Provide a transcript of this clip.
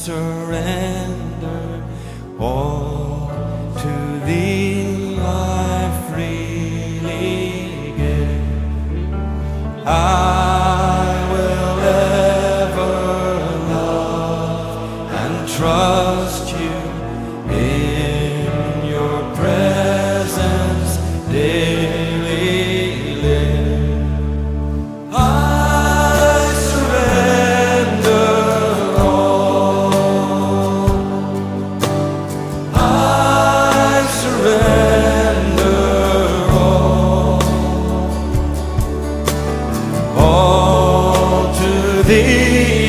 surrender all to thee. I freely give. I will ever love and trust you in your presence daily live. I surrender all. I surrender all to thee.